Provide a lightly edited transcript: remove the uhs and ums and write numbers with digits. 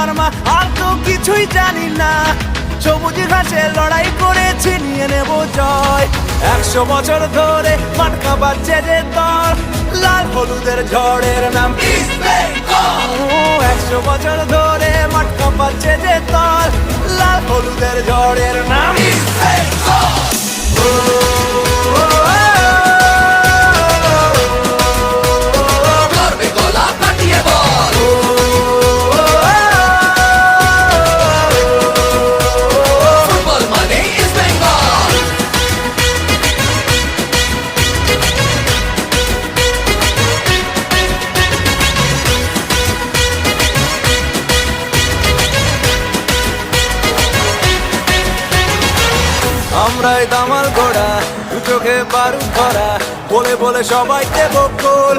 আমার মা, আর তো কিছুই জানি না। সবুজ ঘাসে লড়াই করেছি, নিয়ে নেব জয়। 100 বছর ধরে মাটকা বাজছে যে দল, লাল হলুদের ঝড়ের নাম ইস্ট বেঙ্গল। 100 বছর ধরে মাটকা বাজছে যে দল, লাল হলুদের ঝড়ের নাম ইস্ট বেঙ্গল। আমরাই দামাল ঘোড়া, দু চোখে বারুদ ধরা, বলে বলে সবাই দেব গোল।